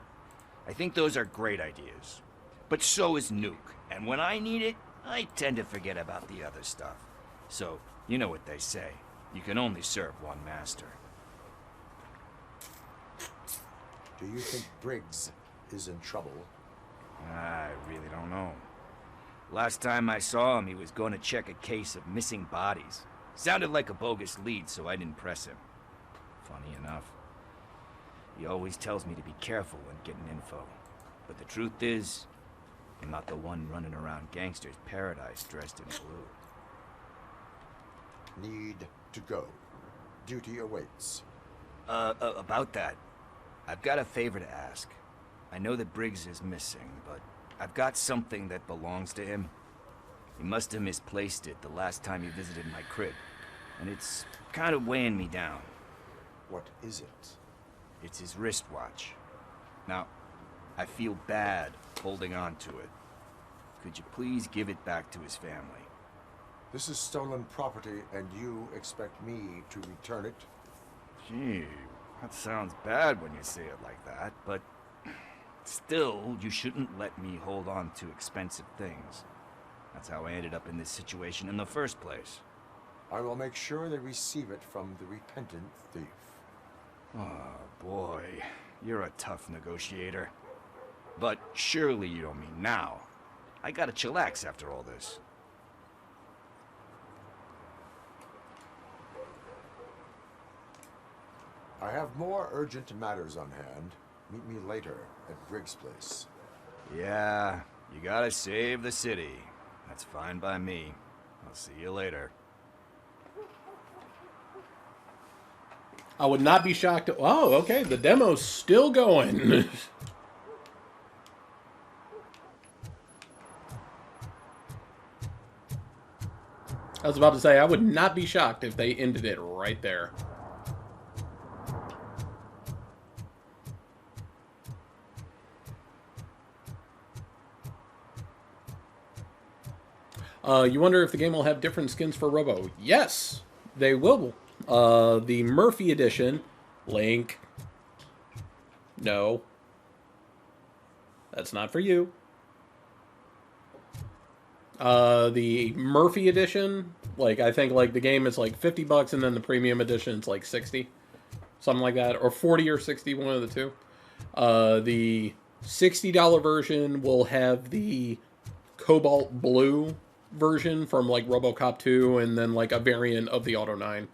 [SPEAKER 4] I think those are great ideas. But so is Nuke, and when I need it, I tend to forget about the other stuff. So, you know what they say. You can only serve one master.
[SPEAKER 6] Do you think Briggs is in trouble?
[SPEAKER 4] I really don't know. Last time I saw him, he was going to check a case of missing bodies. Sounded like a bogus lead, so I didn't press him. Funny enough. He always tells me to be careful when getting info. But the truth is, I'm not the one running around gangster's paradise dressed in blue.
[SPEAKER 6] Need to go. Duty awaits.
[SPEAKER 4] About that, I've got a favor to ask. I know that Briggs is missing, but I've got something that belongs to him. He must have misplaced it the last time he visited my crib, and it's kind of weighing me down.
[SPEAKER 6] What is it?
[SPEAKER 4] It's his wristwatch. Now, I feel bad holding on to it. Could you please give it back to his family?
[SPEAKER 6] This is stolen property, and you expect me to return it?
[SPEAKER 4] Gee, that sounds bad when you say it like that, but still, you shouldn't let me hold on to expensive things. That's how I ended up in this situation in the first place.
[SPEAKER 6] I will make sure they receive it from the repentant thief.
[SPEAKER 4] Oh, boy. You're a tough negotiator. But surely you don't mean now. I gotta chillax after all this.
[SPEAKER 6] I have more urgent matters on hand. Meet me later at Briggs' place.
[SPEAKER 4] Yeah, you gotta save the city. That's fine by me. I'll see you later.
[SPEAKER 3] I would not be shocked. Oh, okay. The demo's still going. I was about to say, I would not be shocked if they ended it right there. You wonder if the game will have different skins for Robo. Yes, they will. The Murphy edition, Link. No. That's not for you. The Murphy edition, like, I think, like, the game is, like, $50, and then the premium edition is, like, 60. Something like that. Or 40 or 60, one of the two. The $60 version will have the Cobalt Blue version from, like, RoboCop 2, and then, like, a variant of the Auto 9.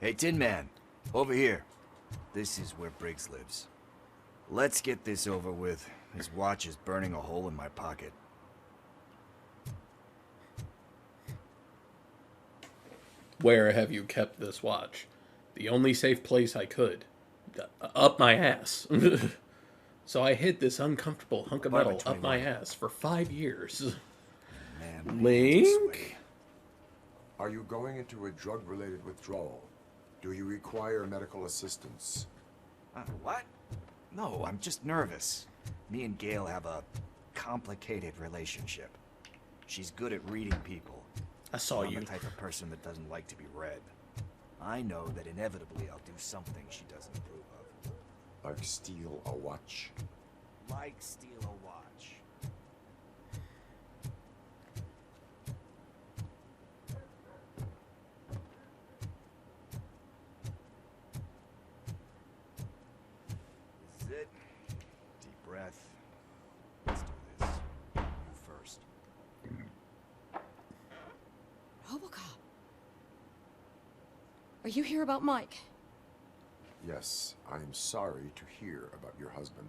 [SPEAKER 4] Hey, Tin Man, over here. This is where Briggs lives. Let's get this over with. His watch is burning a hole in my pocket.
[SPEAKER 3] Where have you kept this watch? The only safe place I could. Up my ass. So I hid this uncomfortable hunk of metal up my ass for 5 years.
[SPEAKER 4] Man,
[SPEAKER 3] Link?
[SPEAKER 6] Are you going into a drug-related withdrawal? Do you require medical assistance?
[SPEAKER 4] What? No, I'm just nervous. Me and Gail have a complicated relationship. She's good at reading people.
[SPEAKER 3] I saw
[SPEAKER 4] I'm
[SPEAKER 3] you.
[SPEAKER 4] the type of person that doesn't like to be read. I know that inevitably I'll do something she doesn't approve of.
[SPEAKER 6] Like steal a watch?
[SPEAKER 4] Like steal a watch. This is it. Deep breath. Let's do this. You first.
[SPEAKER 12] RoboCop. Are you here about Mike?
[SPEAKER 6] Yes, I am sorry to hear about your husband.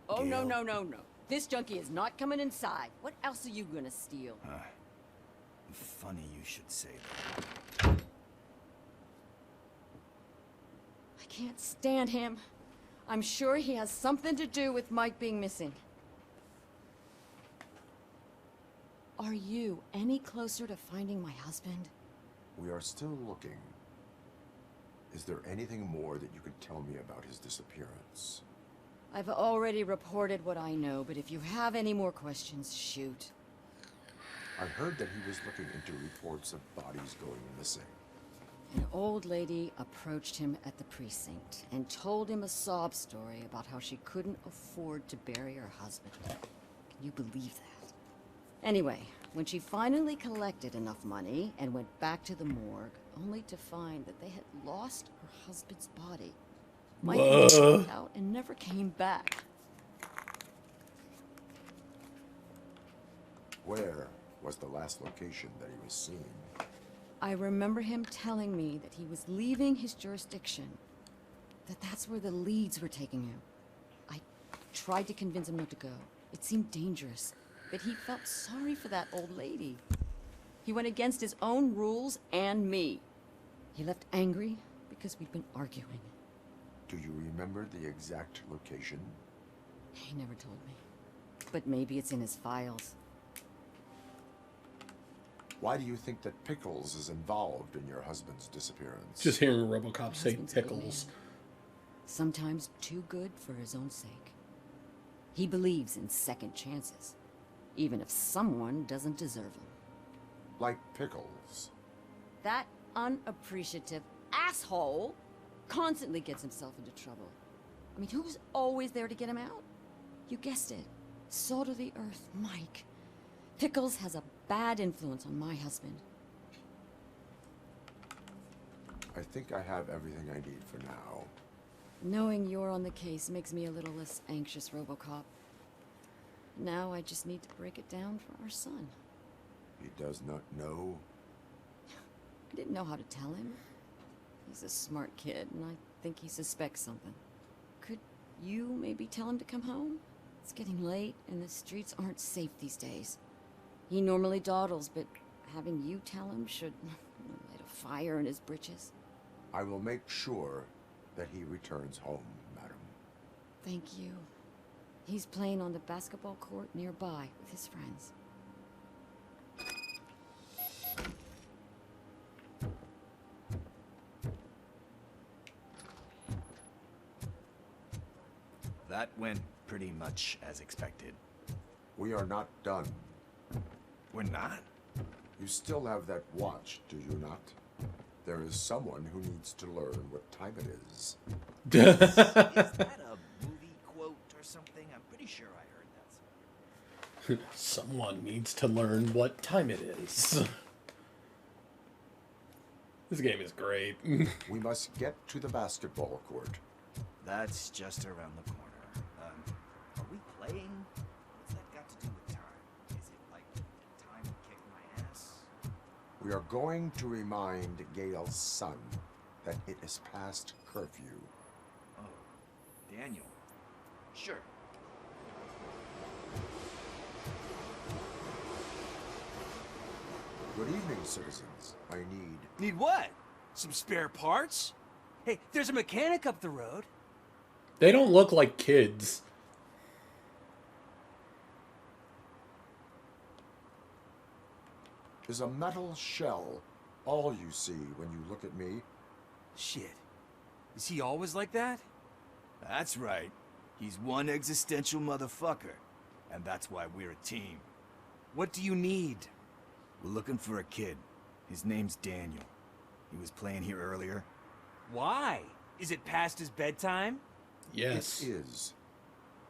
[SPEAKER 12] Oh, no, no, no, no. This junkie is not coming inside. What else are you gonna steal?
[SPEAKER 4] Funny you should say that.
[SPEAKER 12] I can't stand him. I'm sure he has something to do with Mike being missing. Are you any closer to finding my husband?
[SPEAKER 6] We are still looking. Is there anything more that you could tell me about his disappearance?
[SPEAKER 12] I've already reported what I know, but if you have any more questions, shoot.
[SPEAKER 6] I heard that he was looking into reports of bodies going missing.
[SPEAKER 12] An old lady approached him at the precinct and told him a sob story about how she couldn't afford to bury her husband. Can you believe that? Anyway, when she finally collected enough money and went back to the morgue, only to find that they had lost her husband's body, Mike went out and never came back.
[SPEAKER 6] Where was the last location that he was seen?
[SPEAKER 12] I remember him telling me that he was leaving his jurisdiction, that that's where the leads were taking him. I tried to convince him not to go. It seemed dangerous, but he felt sorry for that old lady. He went against his own rules and me. He left angry because we'd been arguing.
[SPEAKER 6] Do you remember the exact location?
[SPEAKER 12] He never told me, but maybe it's in his files.
[SPEAKER 6] Why do you think that Pickles is involved in your husband's disappearance?
[SPEAKER 3] Just hearing RoboCop say Pickles.
[SPEAKER 12] Sometimes too good for his own sake. He believes in second chances, even if someone doesn't deserve them.
[SPEAKER 6] Like Pickles.
[SPEAKER 12] That unappreciative asshole constantly gets himself into trouble. I mean, who's always there to get him out? You guessed it. Salt of the earth, Mike. Pickles has a bad influence on my husband.
[SPEAKER 6] I think I have everything I need for now.
[SPEAKER 12] Knowing you're on the case makes me a little less anxious, RoboCop. Now I just need to break it down for our son.
[SPEAKER 6] He does not know?
[SPEAKER 12] I didn't know how to tell him. He's a smart kid, and I think he suspects something. Could you maybe tell him to come home? It's getting late, and the streets aren't safe these days. He normally dawdles, but having you tell him should light a fire in his britches.
[SPEAKER 6] I will make sure that he returns home, madam.
[SPEAKER 12] Thank you. He's playing on the basketball court nearby with his friends.
[SPEAKER 4] That went pretty much as expected.
[SPEAKER 6] We are not done.
[SPEAKER 4] We're not?
[SPEAKER 6] You still have that watch, do you not? There is someone who needs to learn what time it is.
[SPEAKER 4] Is that a movie quote or something? I'm pretty sure I heard that.
[SPEAKER 3] Someone needs to learn what time it is. This game is great.
[SPEAKER 6] We must get to the basketball court.
[SPEAKER 4] That's just around the corner. Are we playing? What's that got to do with time? Is it like time to kick my ass?
[SPEAKER 6] We are going to remind Gail's son that it is past curfew.
[SPEAKER 4] Oh, Daniel. Sure.
[SPEAKER 6] Good evening, citizens. I need...
[SPEAKER 13] Need what? Some spare parts? Hey, there's a mechanic up the road.
[SPEAKER 3] They don't look like kids.
[SPEAKER 6] Is a metal shell all you see when you look at me?
[SPEAKER 13] Shit. Is he always like that?
[SPEAKER 4] That's right. He's one existential motherfucker. And that's why we're a team.
[SPEAKER 13] What do you need?
[SPEAKER 4] We're looking for a kid. His name's Daniel. He was playing here earlier.
[SPEAKER 13] Why? Is it past his bedtime?
[SPEAKER 3] Yes.
[SPEAKER 6] It is.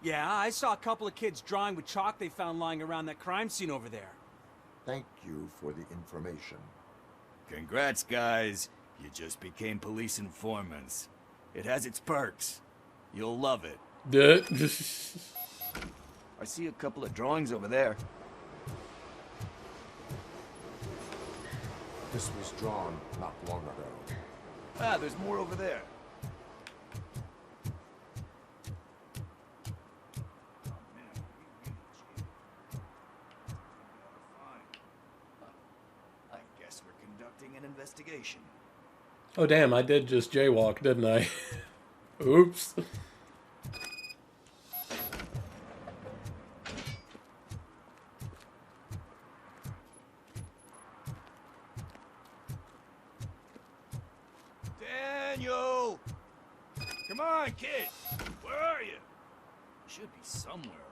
[SPEAKER 13] Yeah, I saw a couple of kids drawing with chalk they found lying around that crime scene over there.
[SPEAKER 6] Thank you for the information.
[SPEAKER 4] Congrats, guys. You just became police informants. It has its perks. You'll love it. I see a couple of drawings over there.
[SPEAKER 6] This was drawn not long ago.
[SPEAKER 4] Ah, there's more over there. I guess we're conducting an investigation.
[SPEAKER 3] Oh damn, I did just jaywalk, didn't I? Oops.
[SPEAKER 4] Daniel! Come on, kid! Where are you? Should be somewhere around.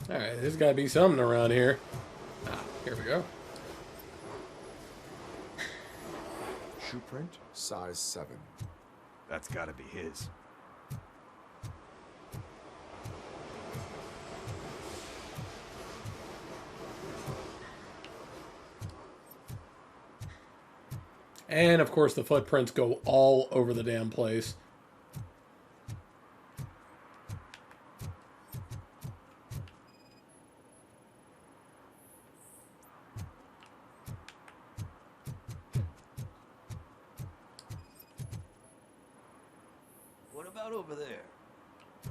[SPEAKER 3] Alright, there's gotta be something around here. Ah, here we go.
[SPEAKER 6] Shoe print, size 7.
[SPEAKER 4] That's gotta be his.
[SPEAKER 3] And of course the footprints go all over the damn place.
[SPEAKER 4] What about over there?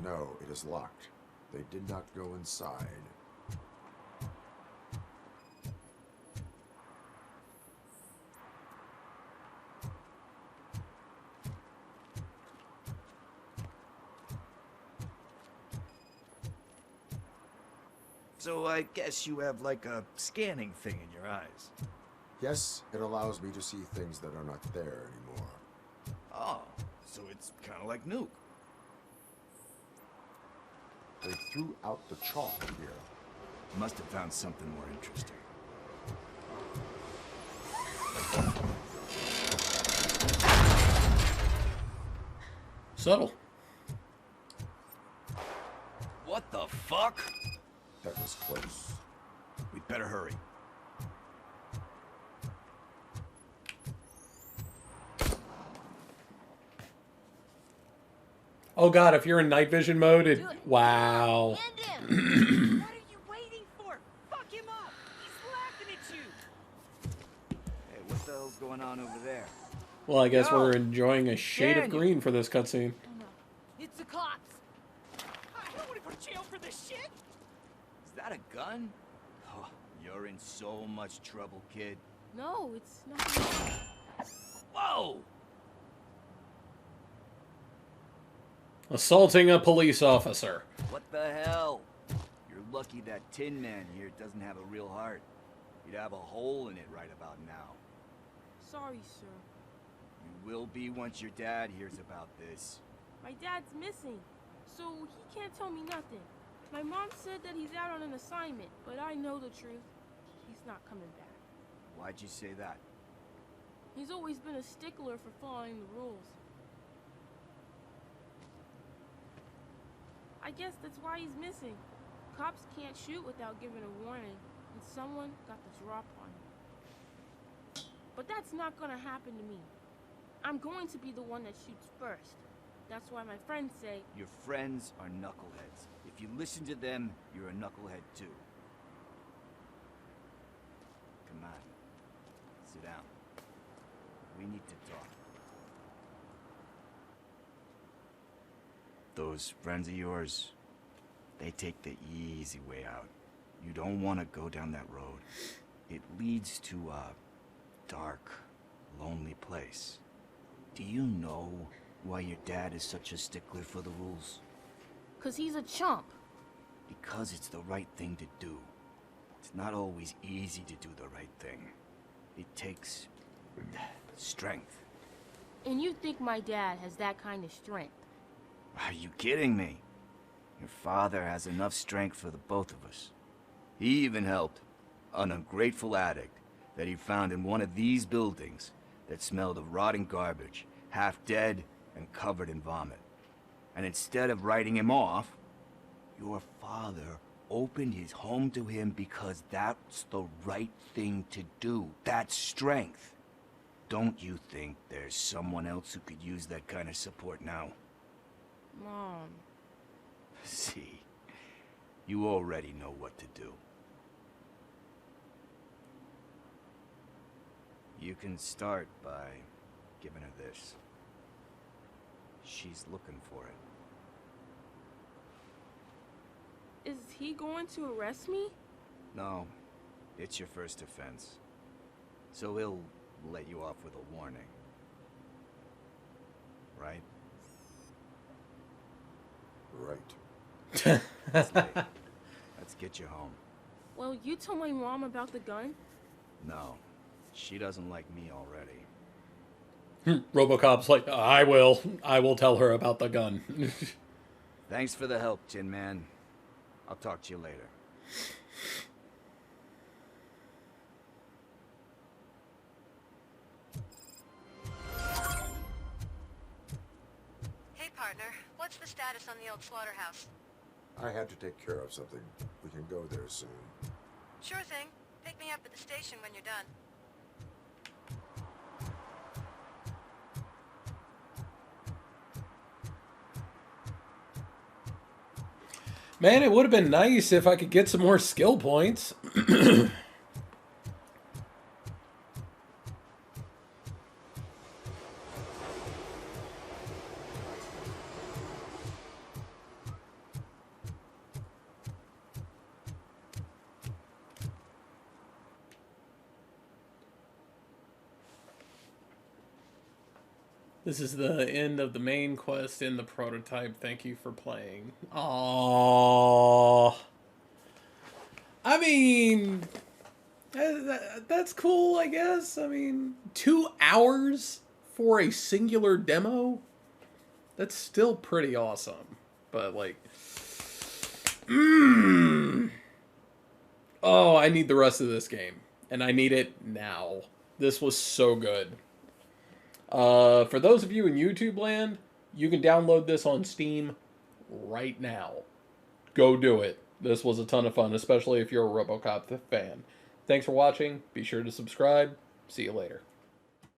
[SPEAKER 6] No, it is locked. They did not go inside.
[SPEAKER 4] So I guess you have like a scanning thing in your eyes.
[SPEAKER 6] Yes, it allows me to see things that are not there anymore.
[SPEAKER 4] Oh, so it's kind of like Nuke.
[SPEAKER 6] They threw out the chalk here.
[SPEAKER 4] Must have found something more interesting.
[SPEAKER 3] Subtle.
[SPEAKER 4] What the fuck?
[SPEAKER 6] That was close.
[SPEAKER 4] We'd better hurry.
[SPEAKER 3] Oh god, if you're in night vision mode, it... Wow.
[SPEAKER 2] What are you waiting for? Fuck him up! He's laughing at you!
[SPEAKER 4] Hey, what the hell's going on over there?
[SPEAKER 3] Well, I guess we're enjoying a shade of
[SPEAKER 4] Daniel.
[SPEAKER 3] green for this cutscene.
[SPEAKER 7] Oh no, it's the cops.
[SPEAKER 2] I don't want to go to jail for this shit!
[SPEAKER 4] Is that a gun? Oh, you're in so much trouble, kid.
[SPEAKER 7] No, it's not.
[SPEAKER 4] Whoa!
[SPEAKER 3] Assaulting a police officer.
[SPEAKER 4] What the hell? You're lucky that Tin Man here doesn't have a real heart. You'd have a hole in it right about now.
[SPEAKER 14] Sorry, sir.
[SPEAKER 4] You will be once your dad hears about this.
[SPEAKER 14] My dad's missing, so he can't tell me nothing. My mom said that he's out on an assignment, but I know the truth. He's not coming back.
[SPEAKER 4] Why'd you say that?
[SPEAKER 14] He's always been a stickler for following the rules. I guess that's why he's missing. Cops can't shoot without giving a warning, and someone got the drop on him. But that's not gonna happen to me. I'm going to be the one that shoots first. That's why my friends say...
[SPEAKER 4] Your friends are knuckleheads. If you listen to them, you're a knucklehead too. Come on. Sit down. We need to talk. Those friends of yours, they take the easy way out. You don't want to go down that road. It leads to a dark, lonely place. Do you know why your dad is such a stickler for the rules?
[SPEAKER 14] 'Cause he's a chump.
[SPEAKER 4] Because it's the right thing to do. It's not always easy to do the right thing. It takes strength.
[SPEAKER 14] And you think my dad has that kind of strength?
[SPEAKER 4] Are you kidding me? Your father has enough strength for the both of us. He even helped an ungrateful addict that he found in one of these buildings that smelled of rotting garbage, half dead and covered in vomit. And instead of writing him off, your father opened his home to him because that's the right thing to do. That's strength. Don't you think there's someone else who could use that kind of support now?
[SPEAKER 14] Mom.
[SPEAKER 4] See, you already know what to do. You can start by giving her this. She's looking for it.
[SPEAKER 14] Is he going to arrest me?
[SPEAKER 4] No, it's your first offense. So he'll let you off with a warning. right?
[SPEAKER 6] Right.
[SPEAKER 4] Let's get you home.
[SPEAKER 14] Well, you told my mom about the gun?
[SPEAKER 4] No, she doesn't like me already.
[SPEAKER 3] RoboCop's like, I will tell her about the gun.
[SPEAKER 4] Thanks for the help, Tin Man. I'll talk to you later.
[SPEAKER 11] Hey, partner. What's the status on the old slaughterhouse?
[SPEAKER 6] I had to take care of something. We can go there soon.
[SPEAKER 11] Sure thing. Pick me up at the station when you're done.
[SPEAKER 3] Man, it would have been nice if I could get some more skill points. This is the end of the main quest in the prototype. Thank you for playing. Aww. I mean, that's cool, I guess. I mean, 2 hours for a singular demo? That's still pretty awesome. But, like... Oh, I need the rest of this game. And I need it now. This was so good. For those of you in YouTube land, you can download this on Steam right now. Go do it. This was a ton of fun, especially if you're a RoboCop fan. Thanks for watching. Be sure to subscribe. See you later.